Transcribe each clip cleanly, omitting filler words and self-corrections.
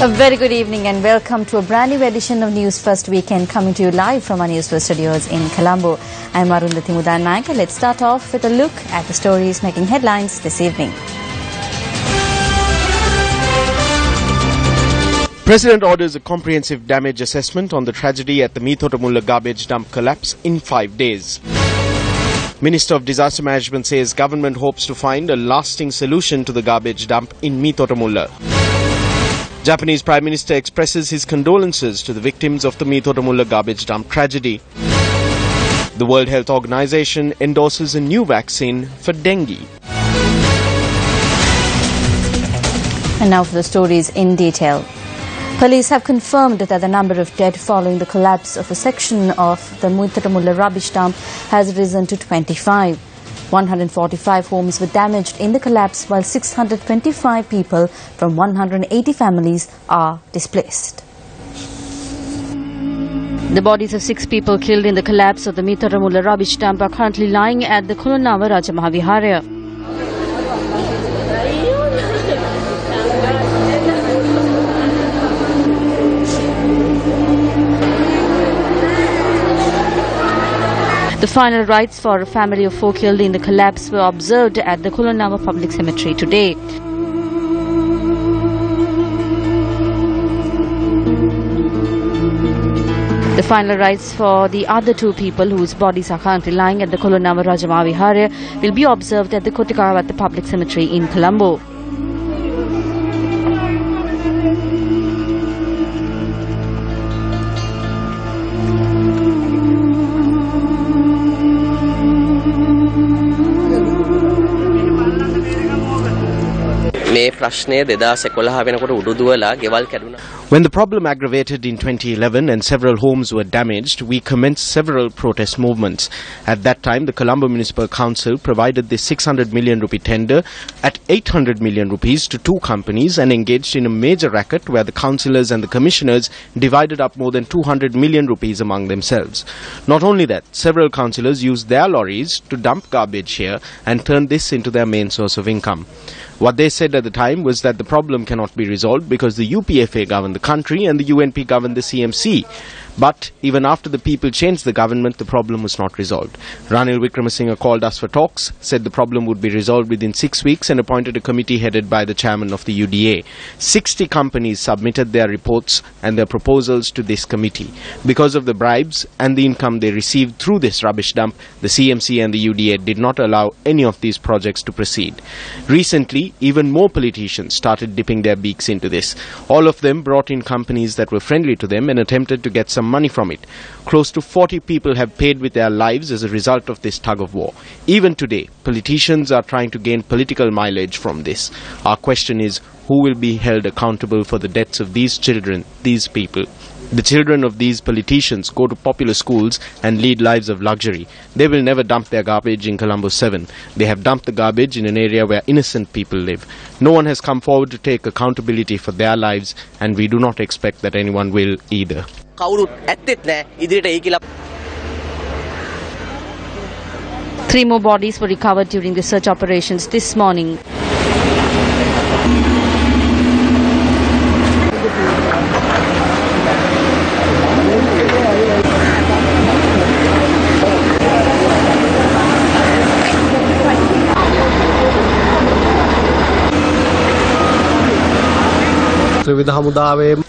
A very good evening and welcome to a brand new edition of News First Weekend, coming to you live from our News1st studios in Colombo. I'm Arundhati Lanka. Let's start off with a look at the stories making headlines this evening. President orders a comprehensive damage assessment on the tragedy at the Meethotamulla garbage dump collapse in 5 days. Minister of Disaster Management says government hopes to find a lasting solution to the garbage dump in Meethotamulla. Japanese Prime Minister expresses his condolences to the victims of the Meethotamulla garbage dump tragedy. The World Health Organization endorses a new vaccine for dengue. And now for the stories in detail. Police have confirmed that the number of dead following the collapse of a section of the Meethotamulla rubbish dump has risen to 25. 145 homes were damaged in the collapse, while 625 people from 180 families are displaced. The bodies of 6 people killed in the collapse of the Meethotamulla rubbish dump are currently lying at the Kulonava Raja Mahaviharya. The final rites for a family of 4 killed in the collapse were observed at the Kulonava Public Cemetery today. The final rites for the other 2 people whose bodies are currently lying at the Kulonava Raja Mahaviharya will be observed at the Kotikava at the Public Cemetery in Colombo. When the problem aggravated in 2011 and several homes were damaged, we commenced several protest movements. At that time, the Colombo Municipal Council provided the 600 million rupee tender at 800 million rupees to 2 companies and engaged in a major racket where the councillors and the commissioners divided up more than 200 million rupees among themselves. Not only that, several councillors used their lorries to dump garbage here and turned this into their main source of income. What they said at the time was that the problem cannot be resolved because the UPFA governed the country and the UNP governed the CMC. But even after the people changed the government, the problem was not resolved. Ranil Wickremesinghe called us for talks, said the problem would be resolved within 6 weeks and appointed a committee headed by the chairman of the UDA. 60 companies submitted their reports and their proposals to this committee. Because of the bribes and the income they received through this rubbish dump, the CMC and the UDA did not allow any of these projects to proceed. Recently, even more politicians started dipping their beaks into this. All of them brought in companies that were friendly to them and attempted to get some money from it. Close to 40 people have paid with their lives as a result of this tug of war. Even today, politicians are trying to gain political mileage from this. Our question is, who will be held accountable for the deaths of these children, these people? The children of these politicians go to popular schools and lead lives of luxury. They will never dump their garbage in Colombo 7. They have dumped the garbage in an area where innocent people live. No one has come forward to take accountability for their lives, and we do not expect that anyone will either. 3 more bodies were recovered during the search operations this morning.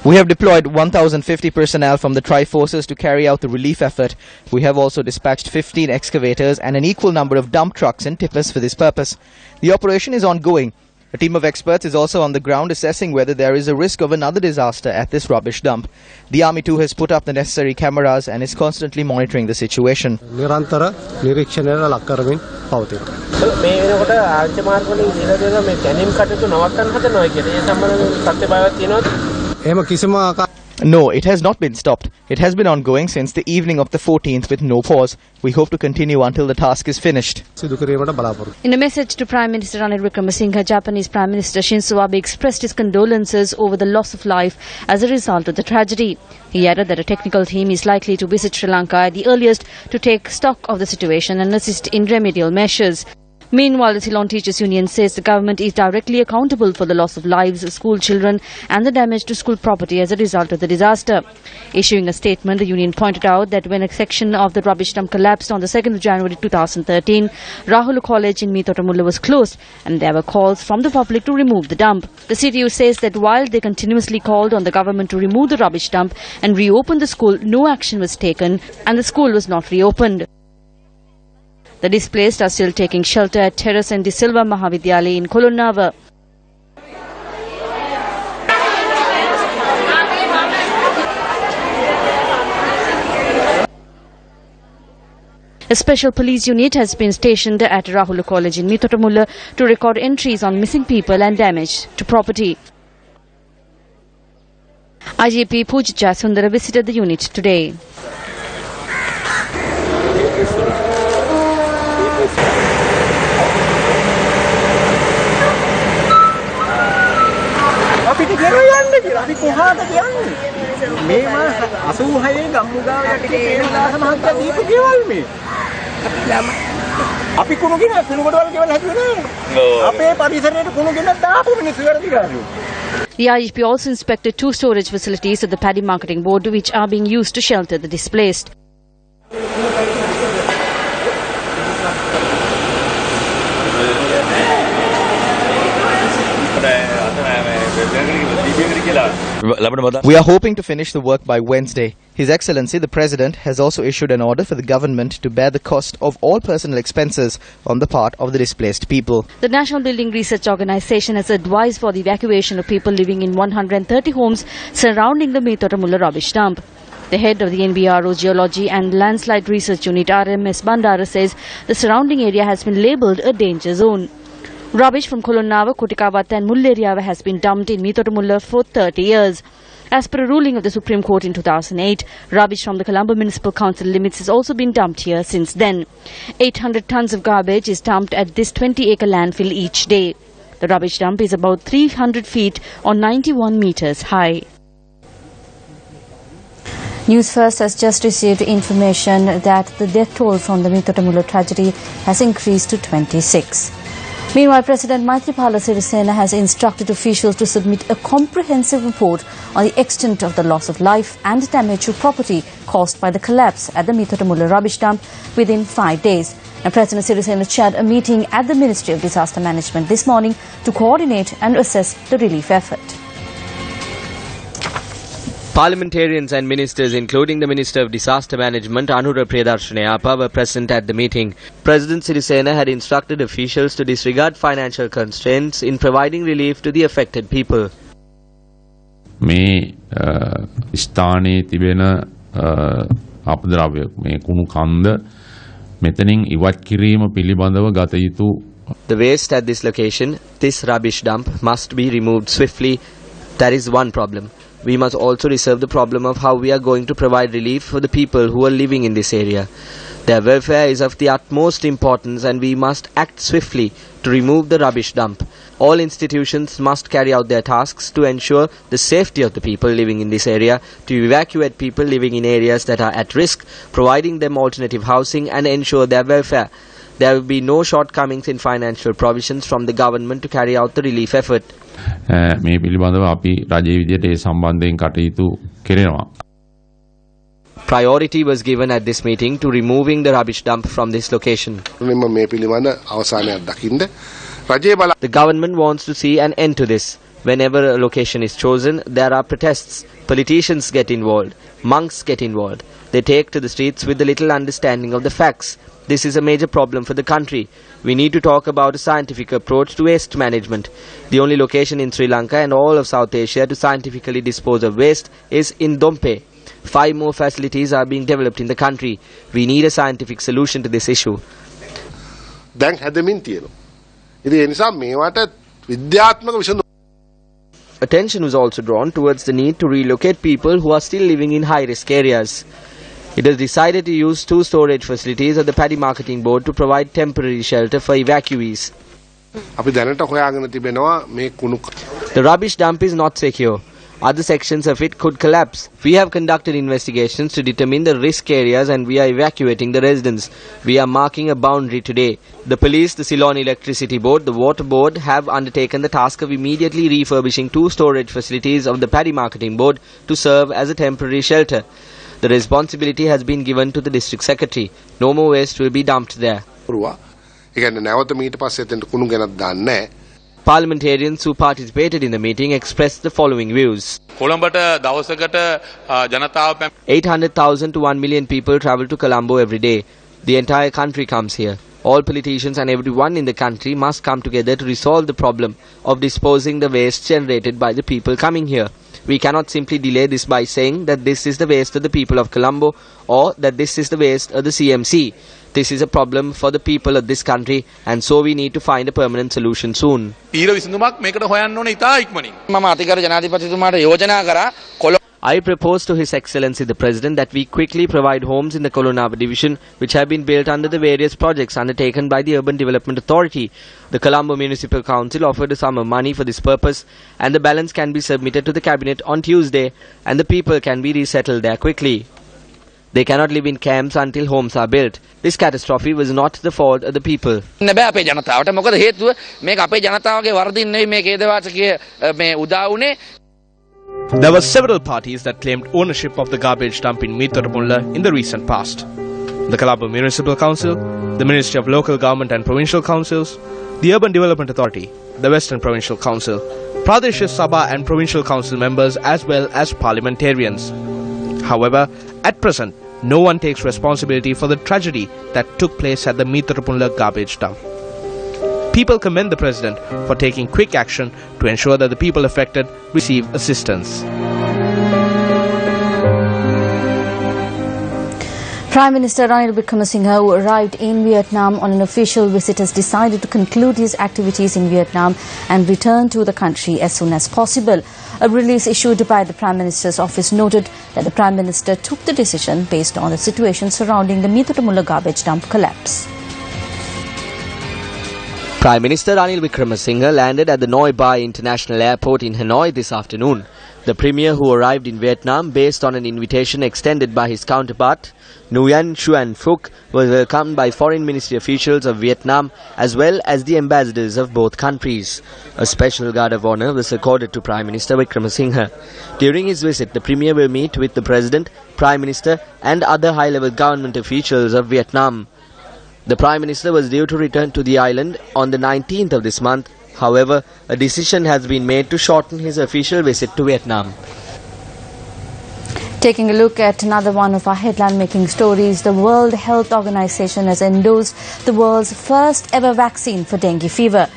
We have deployed 1,050 personnel from the Tri-Forces to carry out the relief effort. We have also dispatched 15 excavators and an equal number of dump trucks and tippers for this purpose. The operation is ongoing. A team of experts is also on the ground assessing whether there is a risk of another disaster at this rubbish dump. The Army too has put up the necessary cameras and is constantly monitoring the situation. No, it has not been stopped. It has been ongoing since the evening of the 14th with no pause. We hope to continue until the task is finished. In a message to Prime Minister Ranil Wickremesinghe, Japanese Prime Minister Shinzo Abe expressed his condolences over the loss of life as a result of the tragedy. He added that a technical team is likely to visit Sri Lanka at the earliest to take stock of the situation and assist in remedial measures. Meanwhile, the Ceylon Teachers Union says the government is directly accountable for the loss of lives of school children and the damage to school property as a result of the disaster. Issuing a statement, the union pointed out that when a section of the rubbish dump collapsed on the 2nd of January 2013, Rahul College in Meetotamulla was closed and there were calls from the public to remove the dump. The CTU says that while they continuously called on the government to remove the rubbish dump and reopen the school, no action was taken and the school was not reopened. The displaced are still taking shelter at Terrace and De Silva Mahavidyalaya in Kolonnava. A special police unit has been stationed at Rahul College in Meetotamulla to record entries on missing people and damage to property. IGP Pooja Sundara visited the unit today. The IGP also inspected 2 storage facilities at the Paddy Marketing Board which are being used to shelter the displaced. We are hoping to finish the work by Wednesday. His Excellency, the President, has also issued an order for the government to bear the cost of all personal expenses on the part of the displaced people. The National Building Research Organisation has advised for the evacuation of people living in 130 homes surrounding the Meetotamulla rubbish dump. The head of the NBRO Geology and Landslide Research Unit, RMS Bandara, says the surrounding area has been labelled a danger zone. Rubbish from Kolonnava, Kotikawat and Mulleriava has been dumped in Meetotamulla for 30 years. As per a ruling of the Supreme Court in 2008, rubbish from the Colombo Municipal Council limits has also been dumped here since then. 800 tons of garbage is dumped at this 20-acre landfill each day. The rubbish dump is about 300 feet or 91 meters high. Newsfirst has just received information that the death toll from the Meetotamulla tragedy has increased to 26. Meanwhile, President Maithripala Sirisena has instructed officials to submit a comprehensive report on the extent of the loss of life and damage to property caused by the collapse at the Meetotamulla rubbish dump within 5 days. Now, President Sirisena chaired a meeting at the Ministry of Disaster Management this morning to coordinate and assess the relief effort. Parliamentarians and ministers, including the Minister of Disaster Management, Anura Priyadarshana, were present at the meeting. President Sirisena had instructed officials to disregard financial constraints in providing relief to the affected people. මේ ස්ථානයේ තිබෙන අපද්‍රව්‍ය මේ කුණු කන්ද මෙතනින් ඉවත් කිරීම පිළිබඳව ගත යුතු. The waste at this location, this rubbish dump, must be removed swiftly. That is one problem. We must also resolve the problem of how we are going to provide relief for the people who are living in this area. Their welfare is of the utmost importance and we must act swiftly to remove the rubbish dump. All institutions must carry out their tasks to ensure the safety of the people living in this area, to evacuate people living in areas that are at risk, providing them alternative housing and ensure their welfare. There will be no shortcomings in financial provisions from the government to carry out the relief effort. මේ පිළිබඳව අපි රජයේ විදියට ඒ සම්බන්ධයෙන් කටයුතු කෙරෙනවා. Priority was given at this meeting to removing the rubbish dump from this location. The government wants to see an end to this. Whenever a location is chosen, there are protests. Politicians get involved. Monks get involved. They take to the streets with a little understanding of the facts. This is a major problem for the country. We need to talk about a scientific approach to waste management. The only location in Sri Lanka and all of South Asia to scientifically dispose of waste is in Dompe. 5 more facilities are being developed in the country. We need a scientific solution to this issue. Attention was also drawn towards the need to relocate people who are still living in high-risk areas. It was decided to use 2 storage facilities at the Paddy Marketing Board to provide temporary shelter for evacuees. The rubbish dump is not secure. Other sections of it could collapse. We have conducted investigations to determine the risk areas and we are evacuating the residents. We are marking a boundary today. The police, the Ceylon Electricity Board, the Water Board have undertaken the task of immediately refurbishing 2 storage facilities of the Paddy Marketing Board to serve as a temporary shelter. The responsibility has been given to the District Secretary. No more waste will be dumped there. Parliamentarians who participated in the meeting expressed the following views. 800,000 to 1 million people travel to Colombo every day. The entire country comes here. All politicians and everyone in the country must come together to resolve the problem of disposing the waste generated by the people coming here. We cannot simply delay this by saying that this is the waste of the people of Colombo or that this is the waste of the CMC. This is a problem for the people of this country and so we need to find a permanent solution soon. I propose to His Excellency the President that we quickly provide homes in the Colonava division which have been built under the various projects undertaken by the Urban Development Authority. The Colombo Municipal Council offered a sum of money for this purpose and the balance can be submitted to the Cabinet on Tuesday and the people can be resettled there quickly. They cannot live in camps until homes are built. This catastrophe was not the fault of the people. There were several parties that claimed ownership of the garbage dump in Meetaramulla in the recent past. The Colombo Municipal Council, the Ministry of Local Government and Provincial Councils, the Urban Development Authority, the Western Provincial Council, Pradesh Sabha and Provincial Council members as well as parliamentarians. However, at present, no one takes responsibility for the tragedy that took place at the Meetaramulla garbage dump. People commend the President for taking quick action to ensure that the people affected receive assistance. Prime Minister Ranil Wickremesinghe, who arrived in Vietnam on an official visit, has decided to conclude his activities in Vietnam and return to the country as soon as possible. A release issued by the Prime Minister's office noted that the Prime Minister took the decision based on the situation surrounding the Meetaramulla garbage dump collapse. Prime Minister Ranil Wickremesinghe landed at the Noi Bai International Airport in Hanoi this afternoon. The Premier, who arrived in Vietnam based on an invitation extended by his counterpart, Nguyen Xuan Phuc, was welcomed by foreign ministry officials of Vietnam as well as the ambassadors of both countries. A special guard of honour was accorded to Prime Minister Wickremesinghe. During his visit, the Premier will meet with the President, Prime Minister and other high-level government officials of Vietnam. The Prime Minister was due to return to the island on the 19th of this month. However, a decision has been made to shorten his official visit to Vietnam. Taking a look at another one of our headline-making stories, the World Health Organization has endorsed the world's first ever vaccine for dengue fever.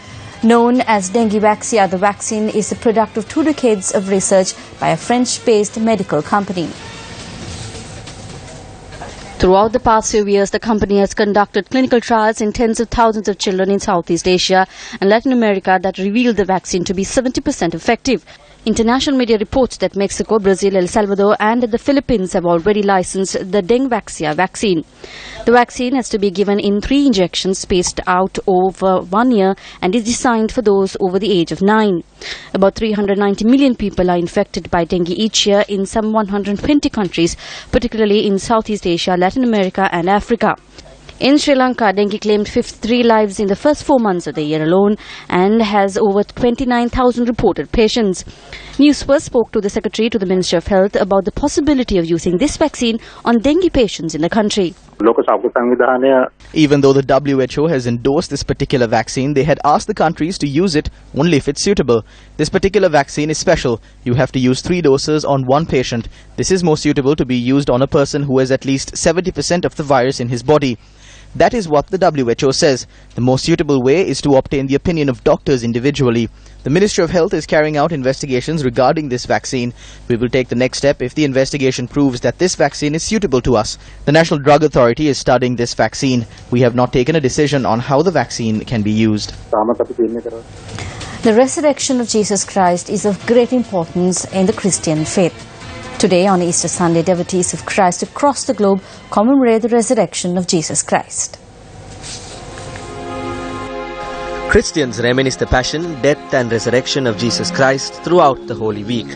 Known as Dengue Vaxia, the vaccine is the product of 2 decades of research by a French-based medical company. Throughout the past few years, the company has conducted clinical trials in tens of thousands of children in Southeast Asia and Latin America that revealed the vaccine to be 70% effective. International media reports that Mexico, Brazil, El Salvador and the Philippines have already licensed the Dengue Vaxia vaccine. The vaccine has to be given in 3 injections spaced out over 1 year and is designed for those over the age of 9. About 390 million people are infected by dengue each year in some 120 countries, particularly in Southeast Asia, Latin America and Africa. In Sri Lanka, dengue claimed 53 lives in the first 4 months of the year alone and has over 29,000 reported patients. Newsfirst spoke to the Secretary to the Ministry of Health about the possibility of using this vaccine on dengue patients in the country. Even though the WHO has endorsed this particular vaccine, they had asked the countries to use it only if it's suitable. This particular vaccine is special. You have to use 3 doses on 1 patient. This is more suitable to be used on a person who has at least 70% of the virus in his body. That is what the WHO says. The most suitable way is to obtain the opinion of doctors individually. The Ministry of Health is carrying out investigations regarding this vaccine. We will take the next step if the investigation proves that this vaccine is suitable to us. The National Drug Authority is studying this vaccine. We have not taken a decision on how the vaccine can be used. The resurrection of Jesus Christ is of great importance in the Christian faith. Today, on Easter Sunday, devotees of Christ across the globe commemorate the resurrection of Jesus Christ. Christians reminisce the passion, death and resurrection of Jesus Christ throughout the Holy Week.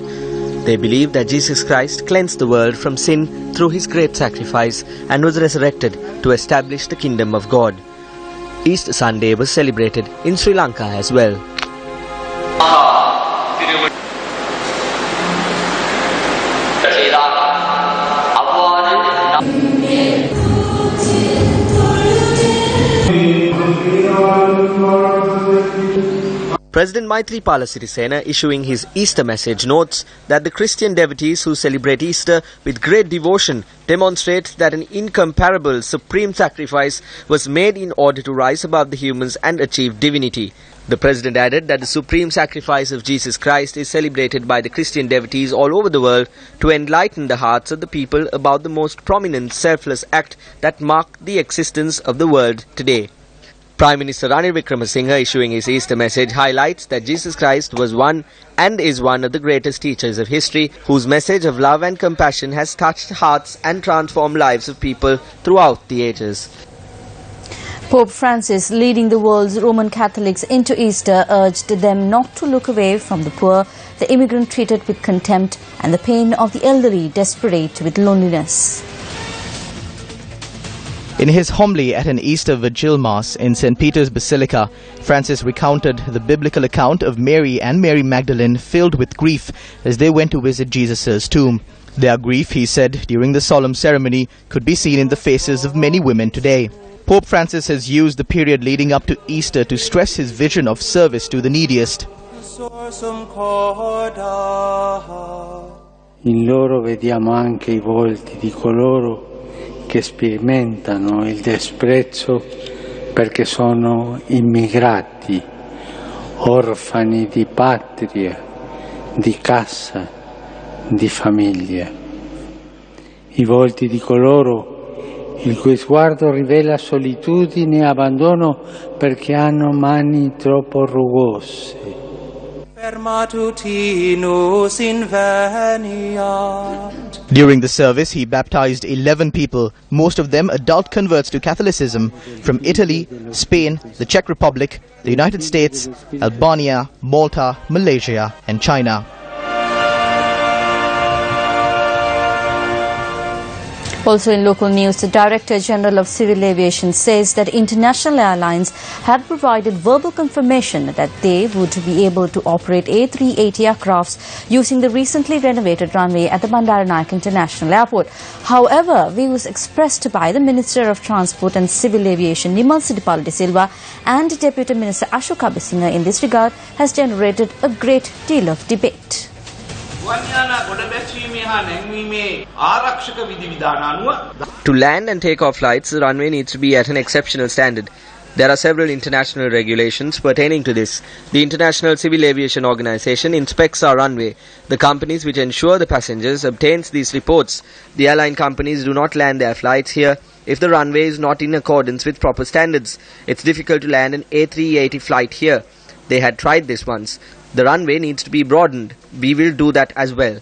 They believe that Jesus Christ cleansed the world from sin through his great sacrifice and was resurrected to establish the kingdom of God. Easter Sunday was celebrated in Sri Lanka as well. President Maithripala Sirisena, issuing his Easter message, notes that the Christian devotees who celebrate Easter with great devotion demonstrate that an incomparable supreme sacrifice was made in order to rise above the humans and achieve divinity. The President added that the supreme sacrifice of Jesus Christ is celebrated by the Christian devotees all over the world to enlighten the hearts of the people about the most prominent selfless act that marked the existence of the world today. Prime Minister Ranil Wickremesinghe, issuing his Easter message, highlights that Jesus Christ was one and is one of the greatest teachers of history, whose message of love and compassion has touched hearts and transformed lives of people throughout the ages. Pope Francis, leading the world's Roman Catholics into Easter, urged them not to look away from the poor, the immigrant treated with contempt, and the pain of the elderly desperate with loneliness. In his homily at an Easter Vigil Mass in St. Peter's Basilica, Francis recounted the biblical account of Mary and Mary Magdalene filled with grief as they went to visit Jesus' tomb. Their grief, he said, during the solemn ceremony could be seen in the faces of many women today. Pope Francis has used the period leading up to Easter to stress his vision of service to the neediest. In loro vediamo anche I volti di coloro che sperimentano il disprezzo perché sono immigrati, orfani di patria, di casa, di famiglia. I volti di coloro il cui sguardo rivela solitudine e abbandono perché hanno mani troppo rugose. During the service, he baptized 11 people, most of them adult converts to Catholicism, from Italy, Spain, the Czech Republic, the United States, Albania, Malta, Malaysia and China. Also in local news, the Director General of Civil Aviation says that international airlines had provided verbal confirmation that they would be able to operate A380 aircrafts using the recently renovated runway at the Bandaranaike International Airport. However, views expressed by the Minister of Transport and Civil Aviation, Nimal Siddipala de Silva, and Deputy Minister Ashok Abesinghe in this regard has generated a great deal of debate. To land and take off flights, the runway needs to be at an exceptional standard. There are several international regulations pertaining to this. The International Civil Aviation Organization inspects our runway. The companies which ensure the passengers obtains these reports. The airline companies do not land their flights here if the runway is not in accordance with proper standards. It's difficult to land an A380 flight here. They had tried this once. The runway needs to be broadened. We will do that as well.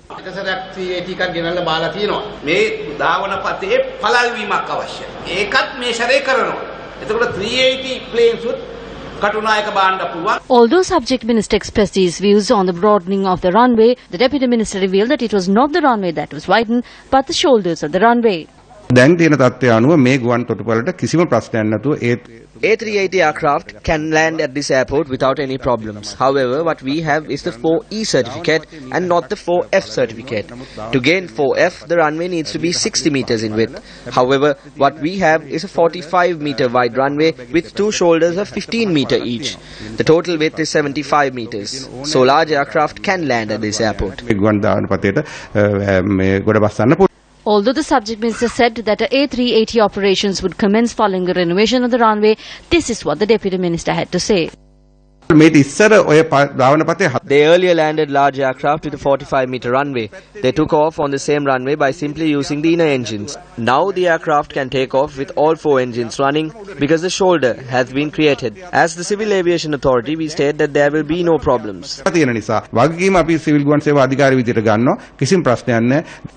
Although Subject Minister expressed his views on the broadening of the runway, the Deputy Minister revealed that it was not the runway that was widened, but the shoulders of the runway. A380 aircraft can land at this airport without any problems. However, what we have is the 4E certificate and not the 4F certificate. To gain 4F, the runway needs to be 60 meters in width. However, what we have is a 45 meter wide runway with two shoulders of 15 meter each. The total width is 75 meters. So large aircraft can land at this airport. Although the Subject Minister said that the A380 operations would commence following the renovation of the runway, this is what the Deputy Minister had to say. They earlier landed large aircraft with a 45-meter runway. They took off on the same runway by simply using the inner engines. Now the aircraft can take off with all four engines running because the shoulder has been created. As the Civil Aviation Authority, we state that there will be no problems.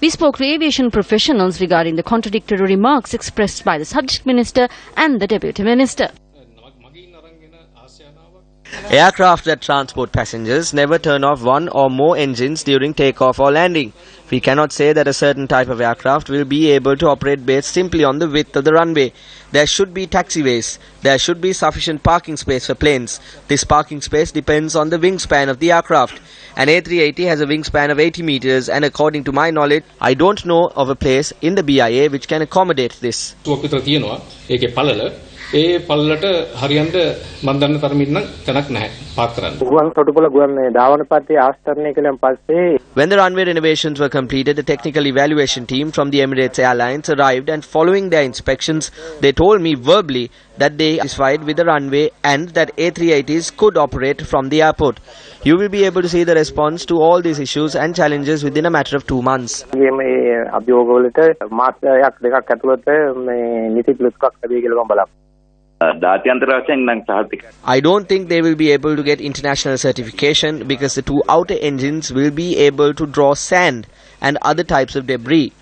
We spoke to aviation professionals regarding the contradictory remarks expressed by the Subject Minister and the Deputy Minister. Aircraft that transport passengers never turn off one or more engines during takeoff or landing. We cannot say that a certain type of aircraft will be able to operate based simply on the width of the runway. There should be taxiways. There should be sufficient parking space for planes. This parking space depends on the wingspan of the aircraft. An A380 has a wingspan of 80 meters, and according to my knowledge, I don't know of a place in the BIA which can accommodate this. ඒ පල්ලට හරියන්ට මන් දන්න තරමින් නම් තැනක් නැහැ Park කරන්න. ගුවන් තොටුපළ ගුවන් ධාවනපත්තිය ආස්තරණය කළාන් පස්සේ When the runway renovations were completed, the technical evaluation team from the Emirates Airlines arrived, and following their inspections, they told me verbally that they are satisfied with the runway and that A380s could operate from the airport. You will be able to see the response to all these issues and challenges within a matter of 2 months. මේ අභියෝගවලට මාසයක් දෙකක් ඇතුළත මේ නීති පිළිතුරක් ලැබෙයි කියලා මම බලාපොරොත්තු. I don't think they will be able to get international certification because the two outer engines will be able to draw sand and other types of debris.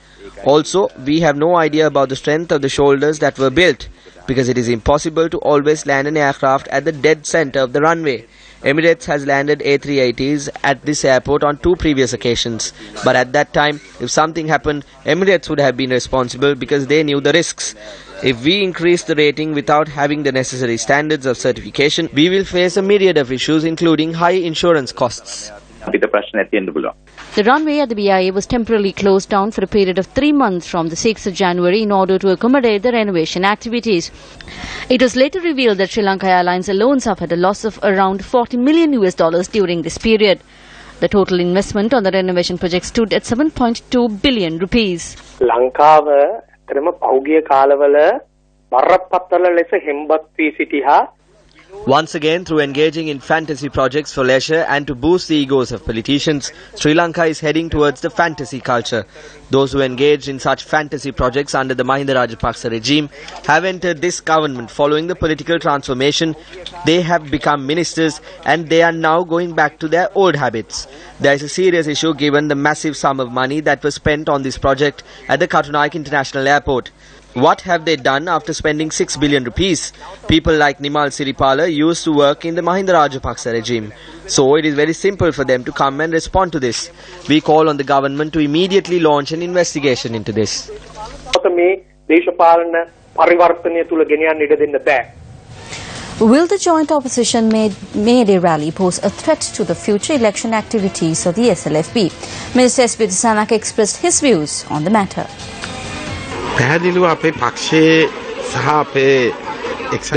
Also, we have no idea about the strength of the shoulders that were built because it is impossible to always land an aircraft at the dead center of the runway. Emirates has landed A380s at this airport on 2 previous occasions. But at that time, if something happened, Emirates would have been responsible because they knew the risks. If we increase the rating without having the necessary standards of certification, we will face a myriad of issues, including high insurance costs. The runway at the BIA was temporarily closed down for a period of 3 months from the 6th of January in order to accommodate the renovation activities. It was later revealed that Sri Lanka Airlines alone suffered a loss of around $40 million during this period. The total investment on the renovation project stood at 7.2 billion rupees. ලංකාව ක්‍රම පෞගිය කාලවල බරපතල ලෙස හෙම්බත් වී සිටියා. Once again, through engaging in fantasy projects for leisure and to boost the egos of politicians, Sri Lanka is heading towards the fantasy culture. Those who engaged in such fantasy projects under the Mahinda Rajapaksa regime have entered this government. Following the political transformation, they have become ministers and they are now going back to their old habits. There is a serious issue given the massive sum of money that was spent on this project at the Katunaik International Airport. What have they done after spending 6 billion rupees? People like Nimal Siripala used to work in the Mahinda Rajapaksa regime. So it is very simple for them to come and respond to this. We call on the government to immediately launch an investigation into this. Will the joint opposition May Day rally pose a threat to the future election activities of the SLFP? Minister S.B. Sanak expressed his views on the matter. There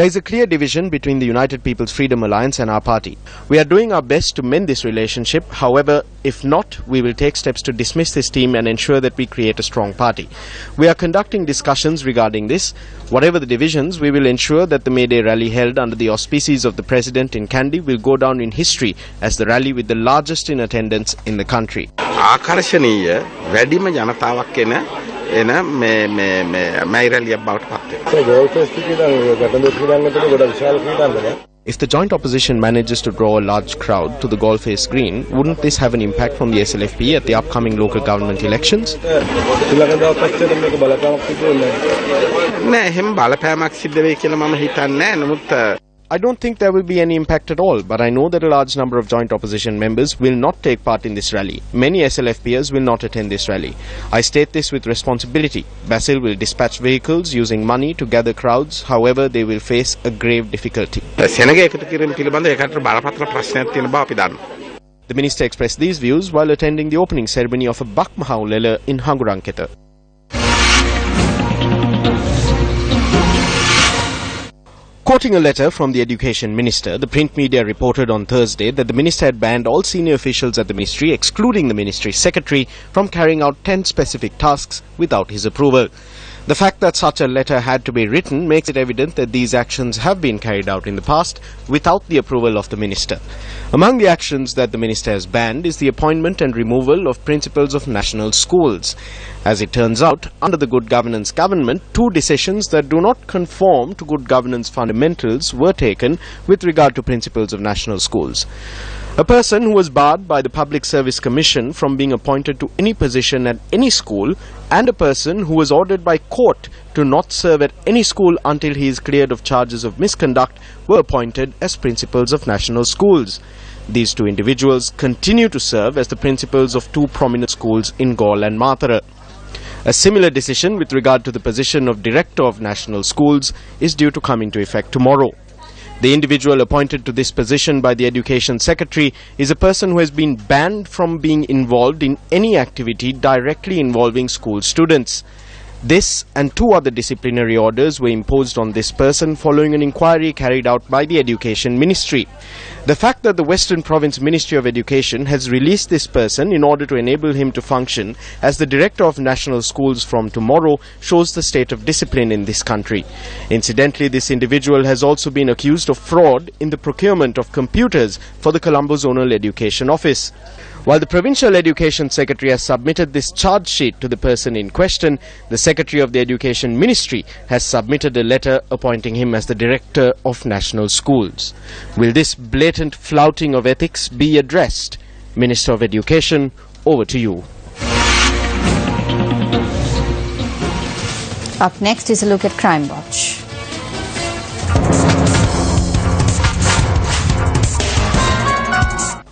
is a clear division between the United People's Freedom Alliance and our party. We are doing our best to mend this relationship. However, if not, we will take steps to dismiss this team and ensure that we create a strong party. We are conducting discussions regarding this. Whatever the divisions, we will ensure that the May Day rally held under the auspices of the President in Kandy will go down in history as the rally with the largest in attendance in the country. If the joint opposition manages to draw a large crowd to the Golface Green, wouldn't this have an impact from the SLFP at the upcoming local government elections? I don't think there will be any impact at all, but I know that a large number of joint opposition members will not take part in this rally. Many SLFPers will not attend this rally. I state this with responsibility. Basil will dispatch vehicles using money to gather crowds, however they will face a grave difficulty. The minister expressed these views while attending the opening ceremony of a Bakmahau Lele in Hanguranketa. Quoting a letter from the Education Minister, the print media reported on Thursday that the minister had banned all senior officials at the ministry, excluding the ministry secretary, from carrying out 10 specific tasks without his approval. The fact that such a letter had to be written makes it evident that these actions have been carried out in the past without the approval of the minister. Among the actions that the minister has banned is the appointment and removal of principals of national schools. As it turns out, under the Good Governance government, 2 decisions that do not conform to good governance fundamentals were taken with regard to principals of national schools. A person who was barred by the Public Service Commission from being appointed to any position at any school, and a person who was ordered by court to not serve at any school until he is cleared of charges of misconduct, were appointed as principals of national schools. These two individuals continue to serve as the principals of two prominent schools in Galle and Mathura. A similar decision with regard to the position of Director of National Schools is due to come into effect tomorrow. The individual appointed to this position by the Education Secretary is a person who has been banned from being involved in any activity directly involving school students. This and two other disciplinary orders were imposed on this person following an inquiry carried out by the Education Ministry. The fact that the Western Province Ministry of Education has released this person in order to enable him to function as the Director of National Schools from tomorrow shows the state of discipline in this country. Incidentally, this individual has also been accused of fraud in the procurement of computers for the Colombo Zonal Education Office. While the Provincial Education Secretary has submitted this charge sheet to the person in question, the Secretary of the Education Ministry has submitted a letter appointing him as the Director of National Schools. Will this blatant flouting of ethics be addressed? Minister of Education, over to you. Up next is a look at Crime Watch.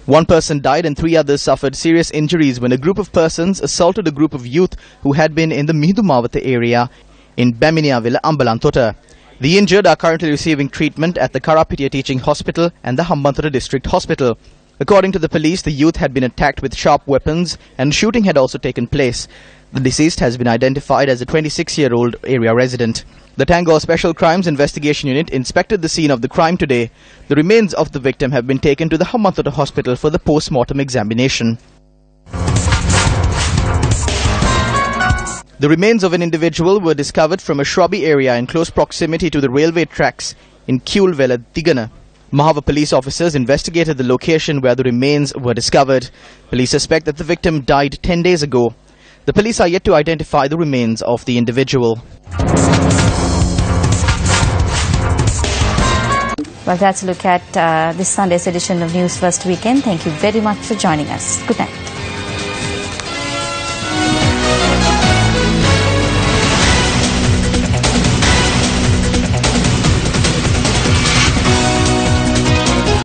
One person died and 3 others suffered serious injuries when a group of persons assaulted a group of youth who had been in the Mihidumawata area in Baminiavilla, Ambalantota. The injured are currently receiving treatment at the Karapitiya Teaching Hospital and the Hambantota District Hospital. According to the police, the youth had been attacked with sharp weapons and shooting had also taken place. The deceased has been identified as a 26-year-old area resident. The Tangor Special Crimes Investigation Unit inspected the scene of the crime today. The remains of the victim have been taken to the Hambantota Hospital for the post-mortem examination. The remains of an individual were discovered from a shrubby area in close proximity to the railway tracks in Kulvela, Tigana. Mahava police officers investigated the location where the remains were discovered. Police suspect that the victim died 10 days ago. The police are yet to identify the remains of the individual. Well, that's a look at this Sunday's edition of News First Weekend. Thank you very much for joining us. Good night.